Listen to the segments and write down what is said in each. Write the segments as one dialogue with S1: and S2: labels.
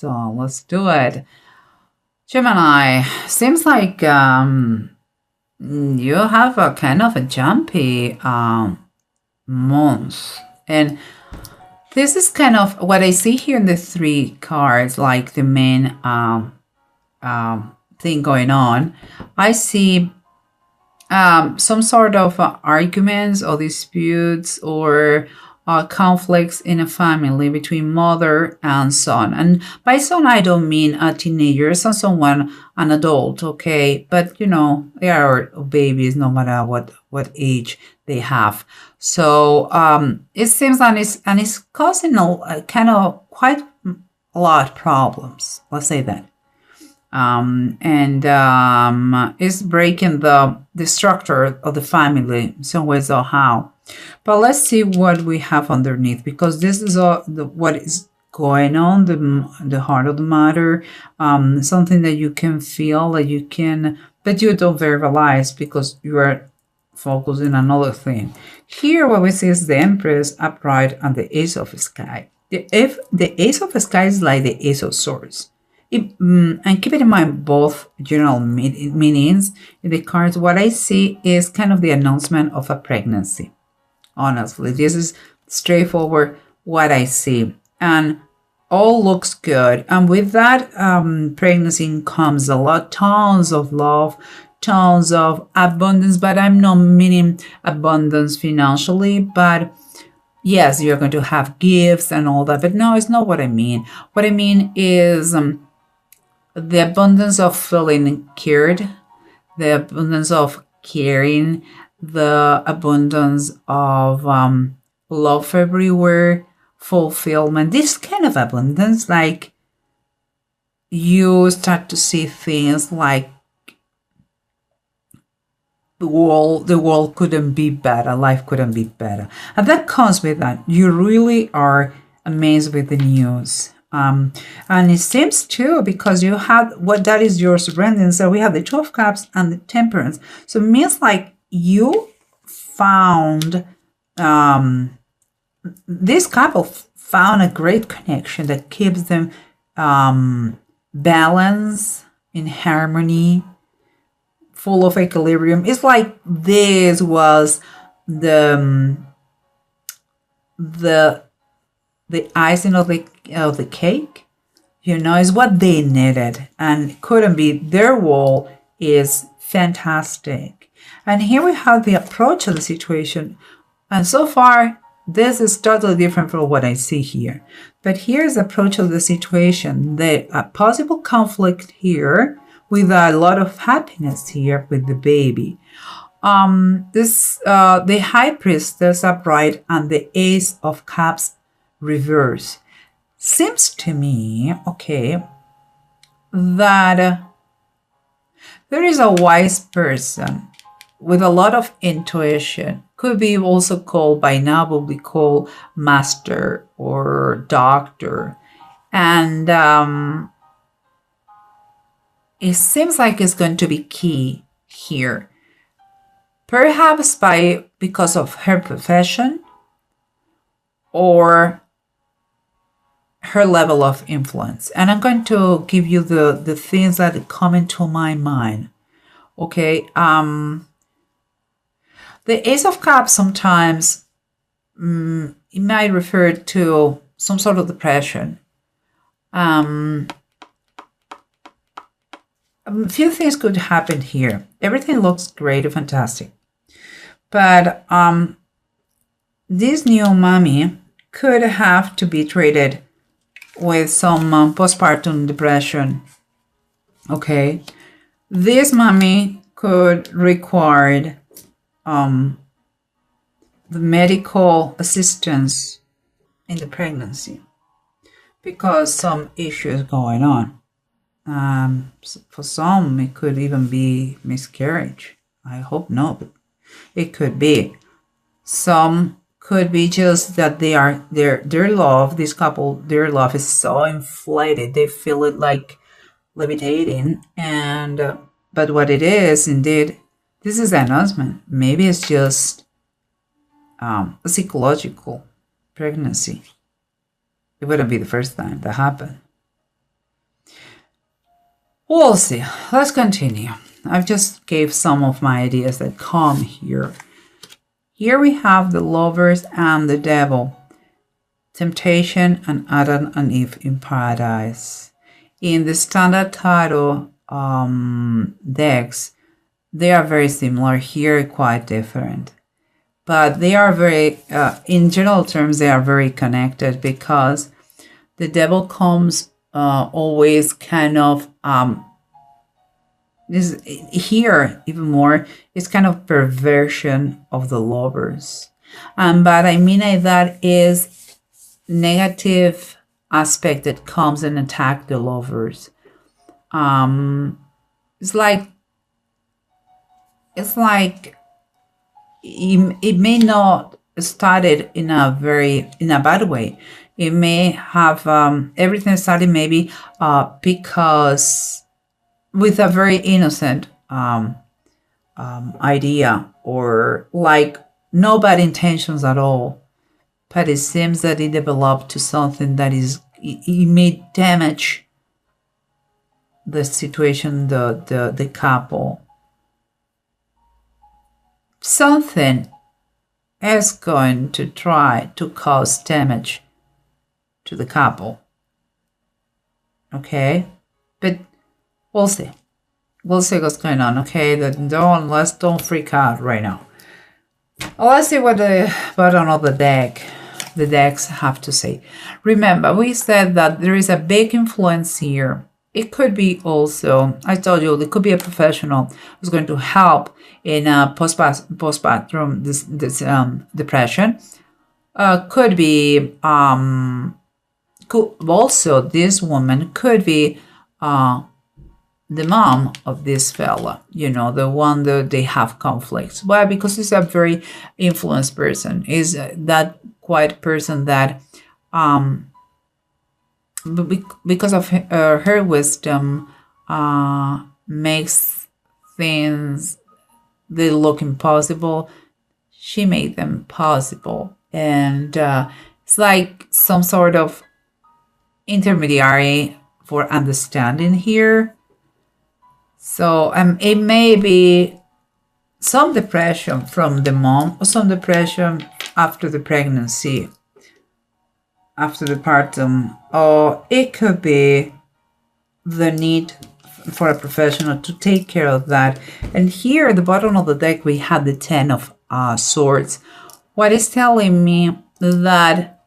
S1: So let's do it. Gemini, seems like you have a kind of a jumpy month. And this is kind of what I see here in the three cards, like the main thing going on. I see some sort of arguments or disputes or conflicts in a family between mother and son. And by son, I don't mean a teenager, so someone, an adult, okay? But they are babies no matter what age they have. So it seems that it's causing a kind of quite a lot of problems. Let's say that. And it's breaking the structure of the family some way somehow. But let's see what we have underneath, because this is what is going on, the heart of the matter, something that you can feel, that you can, but you don't verbalize because you are focusing on another thing. Here what we see is the Empress upright and the Ace of Sky. The Ace of Sky is like the Ace of Swords. And keep it in mind both general meanings in the cards. What I see is kind of the announcement of a pregnancy. Honestly, this is straightforward what I see, and all looks good. And with that pregnancy comes tons of love, tons of abundance, but I'm not meaning abundance financially, but yes, you're going to have gifts and all that. But no, it's not what I mean. What I mean is the abundance of feeling cared, the abundance of caring, the abundance of love everywhere, fulfillment, this kind of abundance. Like you start to see things like the world couldn't be better, life couldn't be better. And that comes with that. You really are amazed with the news. And it seems too, because you have what that is your surroundings. So we have the Two of Cups and the Temperance. So it means like you found, this couple found a great connection that keeps them balanced, in harmony, full of equilibrium. It's like this was the icing of the cake, is what they needed, and couldn't be. Their wall is fantastic. And here we have the approach of the situation, and so far this is totally different from what I see here. But here's the approach of the situation, the possible conflict here with a lot of happiness here with the baby. The High Priestess upright and the Ace of Cups reverse. Seems to me, okay, that there is a wise person with a lot of intuition. Could be also called, by now will be called master or doctor. And it seems like it's going to be key here. Perhaps because of her profession or her level of influence. And I'm going to give you the things that come into my mind. Okay. The Ace of Cups sometimes it might refer to some sort of depression. A few things could happen here. Everything looks great and fantastic. But this new mommy could have to be treated with some postpartum depression. Okay. This mommy could require the medical assistance in the pregnancy because some issues going on. For some, it could even be miscarriage. I hope not, but it could be. Some could be just that their love, this couple, their love is so inflated. They feel it like levitating. And but what it is, indeed, this is an announcement. Maybe it's just a psychological pregnancy. It wouldn't be the first time that happened. We'll see. Let's continue. I've just gave some of my ideas that come here. Here we have the lovers and the devil. Temptation and Adam and Eve in paradise. In the standard tarot decks, they are very similar. Here, quite different. But they are very, in general terms, they are very connected because the devil comes always kind of, this here even more, it's kind of perversion of the lovers. But I mean that is negative aspect that comes and attack the lovers. It's like it may not started in a bad way. It may have everything started maybe because with a very innocent idea, or like no bad intentions at all, but it seems that it developed to something that it may damage the situation, the couple. Something is going to try to cause damage to the couple. Okay? But we'll see. We'll see what's going on, okay? Let's don't freak out right now. Let's see what the bottom of the decks have to say. Remember, we said that there is a big influence here. It could be also, I told you, it could be a professional who's going to help in postpartum depression. Could be also this woman could be the mom of this fella, the one that they have conflicts. Why? Because he's a very influenced person. Is that quiet person that because of her wisdom makes things they look impossible. She made them possible, and it's like some sort of intermediary for understanding here. So it may be some depression from the mom, or some depression after the pregnancy, after the partum, or it could be the need for a professional to take care of that. And here at the bottom of the deck, we have the 10 of Swords. What is telling me that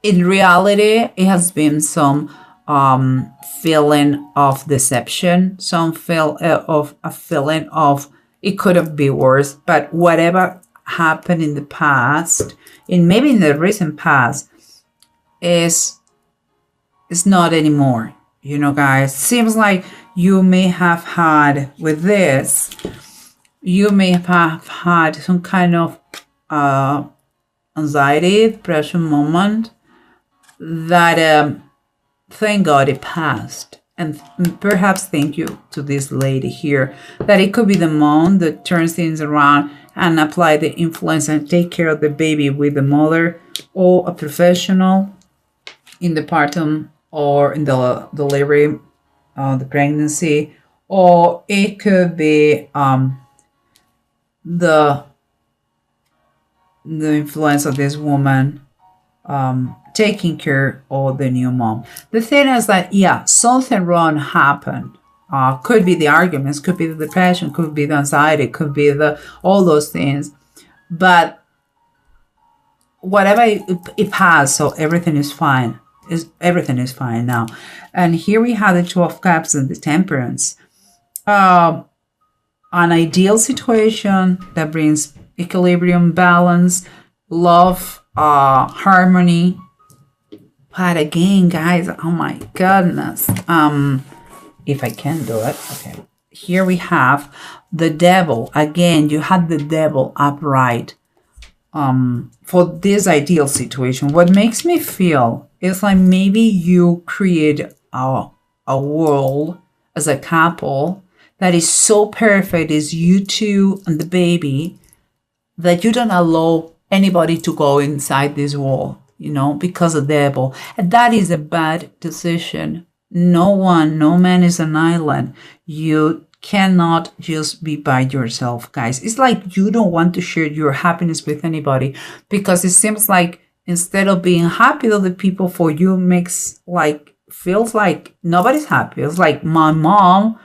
S1: in reality, it has been some feeling of deception, some feel of a feeling of it could have been worse, but whatever happened in the past, maybe in the recent past, is not anymore. Guys, seems like you may have had with this, you may have had some kind of anxiety, depression moment that thank God it passed. And perhaps thank you to this lady here, that it could be the mom that turns things around and apply the influence and take care of the baby with the mother, or a professional in the partum or in the delivery, the pregnancy, or it could be the influence of this woman taking care of the new mom. The thing is that, something wrong happened. Could be the arguments, could be the depression, could be the anxiety, could be all those things. But whatever it passed, so everything is fine. Everything is fine now. And here we have the 2 of Cups and the Temperance. An ideal situation that brings equilibrium, balance, love, harmony. But again, guys, oh my goodness. If I can do it. Okay. Here we have the devil. Again, you had the devil upright. For this ideal situation, what makes me feel is like maybe you create a world as a couple that is so perfect, is you two and the baby, that you don't allow anybody to go inside this wall, because of the devil. And that is a bad decision. No man is an island. You cannot just be by yourself, guys. It's like you don't want to share your happiness with anybody because it seems like instead of being happy with the people for you makes like feels like nobody's happy. It's like my mom.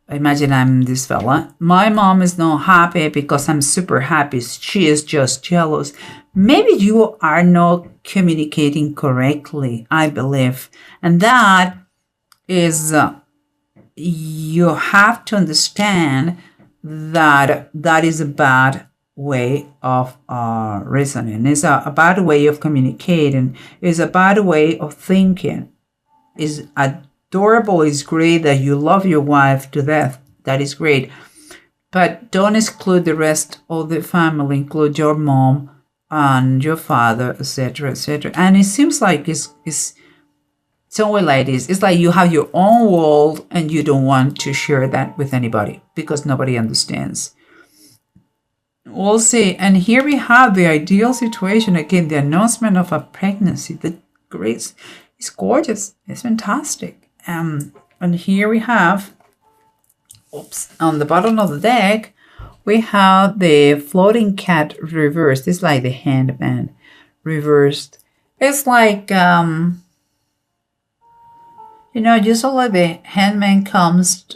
S1: Imagine I'm this fella. My mom is not happy because I'm super happy. She is just jealous. Maybe you are not communicating correctly, I believe. And that is, you have to understand that that is a bad way of reasoning. It's a bad way of communicating. It's a bad way of thinking. It's adorable. It's great that you love your wife to death. That is great. But don't exclude the rest of the family, include your mom and your father, etc., etc. And it seems like it's somewhere like this. It's like you have your own world and you don't want to share that with anybody because nobody understands. We'll see. And here we have the ideal situation again, the announcement of a pregnancy. The grace is gorgeous. It's fantastic. And here we have, on the bottom of the deck, we have the floating cat reversed. It's like the handman reversed. It's like, usually the handman comes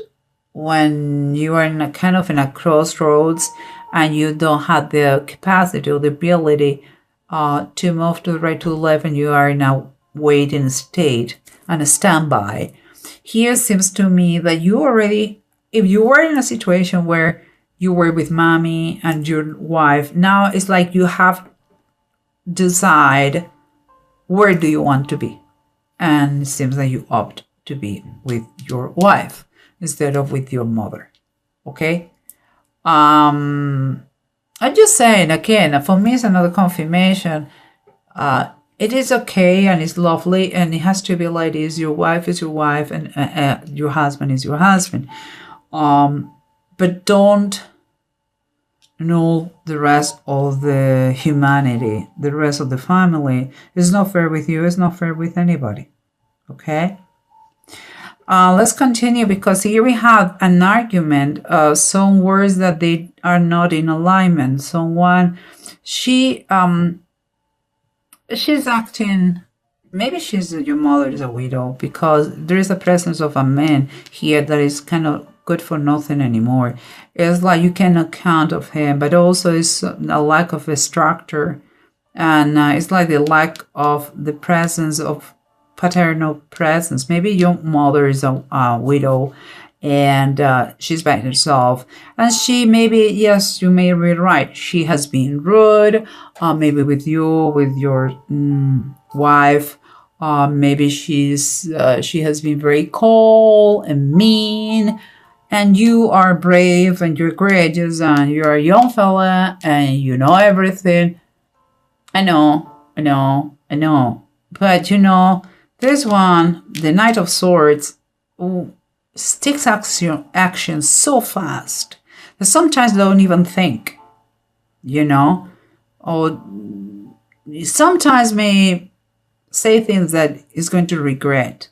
S1: when you are in a kind of in a crossroads and you don't have the capacity or the ability to move to the right, to the left, and you are in a waiting state and a standby. Here seems to me that you already, if you were in a situation where you were with mommy and your wife, now it's like you have decide where do you want to be. And it seems that you opt to be with your wife instead of with your mother. Okay? I'm just saying, again, for me it's another confirmation. It is okay and it's lovely and it has to be like this. Your wife is your wife and your husband is your husband. But don't know the rest of the humanity, the rest of the family. It's not fair with you. It's not fair with anybody. Okay? Let's continue because here we have an argument. Some words that they are not in alignment. Someone, she's acting, maybe your mother is a widow because there is a presence of a man here that is kind of good for nothing anymore. It's like you cannot count of him, but also it's a lack of a structure. And it's like the lack of the presence of paternal presence. Maybe your mother is a widow and she's by herself. And she maybe, yes, you may be right. She has been rude, maybe with you, with your wife. Maybe she has been very cold and mean. And you are brave and you're courageous and you're a young fella and you know everything. I know. But this one, the Knight of Swords, takes action so fast that sometimes they don't even think, or sometimes may say things that is going to regret.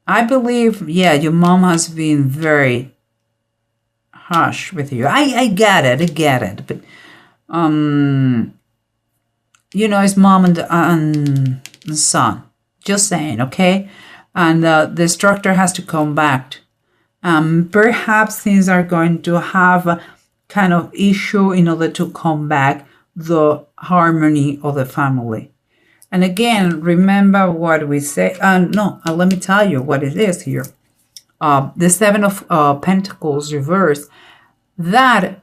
S1: I believe, yeah, your mom has been very harsh with you. I get it, but it's mom and son. Just saying, okay? And the instructor has to come back. Perhaps things are going to have a kind of issue in order to come back the harmony of the family. And again, remember what we say. Let me tell you what it is here. The Seven of Pentacles reversed. That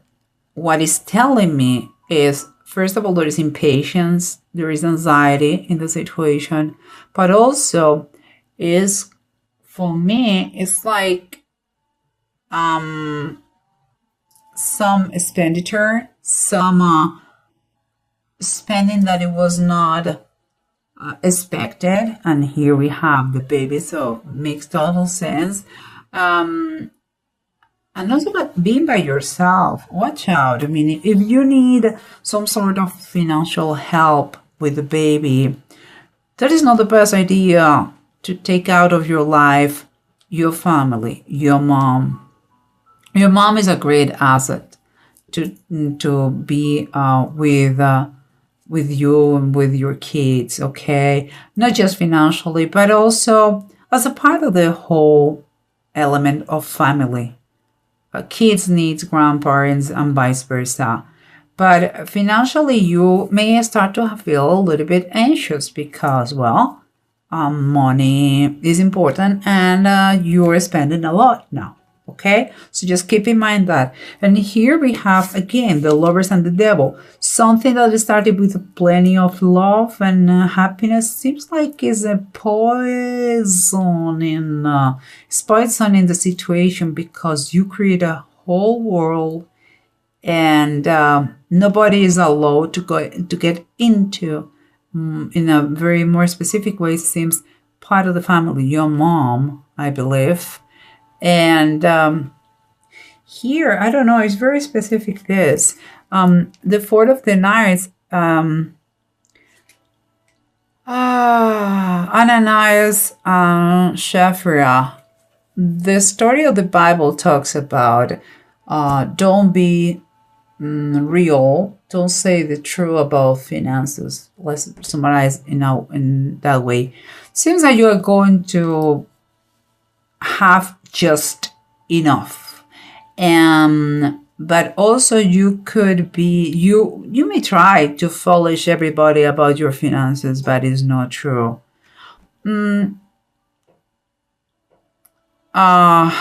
S1: what is telling me is, first of all, there is impatience, there is anxiety in the situation, but also is, for me, it's like some expenditure, some spending that it was not expected. And here we have the baby, so makes total sense. And also about being by yourself. Watch out. I mean, if you need some sort of financial help with the baby, that is not the best idea to take out of your life your family, your mom. Your mom is a great asset to be with you and with your kids, okay? Not just financially, but also as a part of the whole element of family. Kids need grandparents and vice versa. But financially, you may start to feel a little bit anxious because, well, money is important and you're spending a lot now. Okay, so just keep in mind that. And here we have again the lovers and the devil. Something that started with plenty of love and happiness seems like is a it's poison in the situation, because you create a whole world and nobody is allowed to get into in a very more specific way. It seems part of the family, your mom, I believe. And here, I don't know, it's very specific this. The Fourth of the Knights, Ananias, Shaphrah. The story of the Bible talks about don't be real, don't say the truth about finances. Let's summarize in that way. Seems like you are going to have just enough, but also you could be you may try to foolish everybody about your finances, but it's not true. And I'm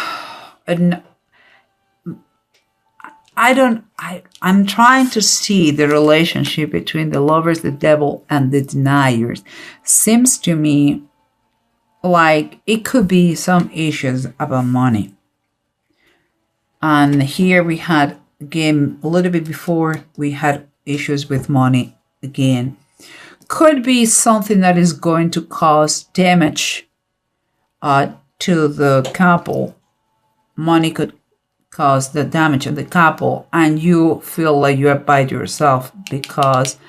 S1: trying to see the relationship between the lovers, the devil, and the deniers. Seems to me like it could be some issues about money. And here we had, again, a little bit before, we had issues with money again. Could be something that is going to cause damage to the couple. Money could cause the damage of the couple, and you feel like you are by yourself because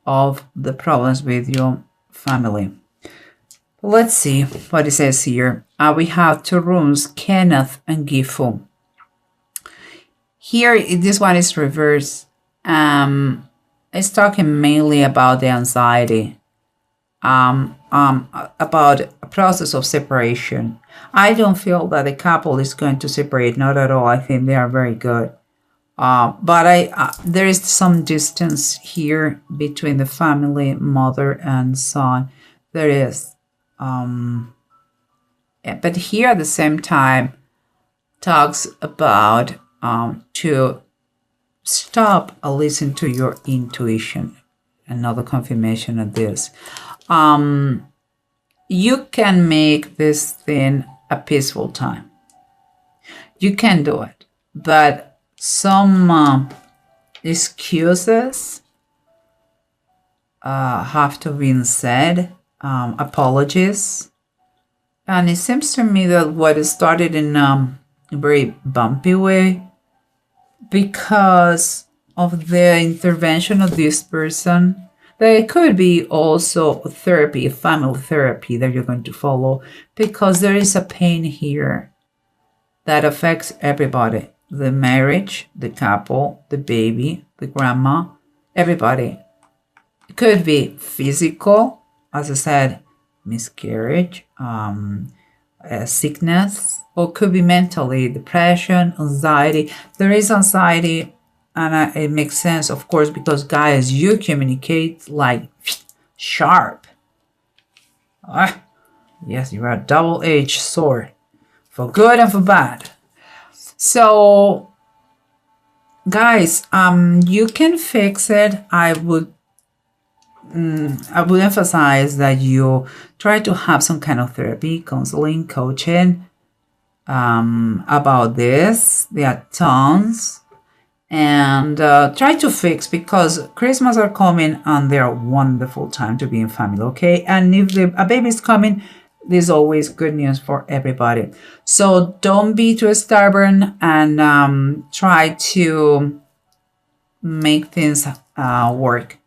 S1: of the problems with your family. Let's see what it says here. We have two rooms, Kenneth and Gifu. Here, this one is reversed. It's talking mainly about the anxiety, about a process of separation. I don't feel that the couple is going to separate, not at all. I think they are very good. But there is some distance here between the family, mother and son. There is. But here at the same time talks about to stop and listen to your intuition. Another confirmation of this. You can make this thing a peaceful time. You can do it, but some excuses have to be said. Apologies. And it seems to me that what started in a very bumpy way, because of the intervention of this person, there could be also therapy, family therapy that you're going to follow, because there is a pain here that affects everybody. The marriage, the couple, the baby, the grandma, everybody. It could be physical, as I said, miscarriage, sickness, or could be mentally, depression, anxiety. There is anxiety, and it makes sense, of course, because guys, you communicate like sharp. Yes, you are a double-edged sword, for good and for bad. So, guys, you can fix it. I would emphasize that you try to have some kind of therapy, counseling, coaching about this. There are tons. And try to fix, because Christmas are coming and they're a wonderful time to be in family, okay? And if a baby is coming, there's always good news for everybody. So don't be too stubborn, and try to make things work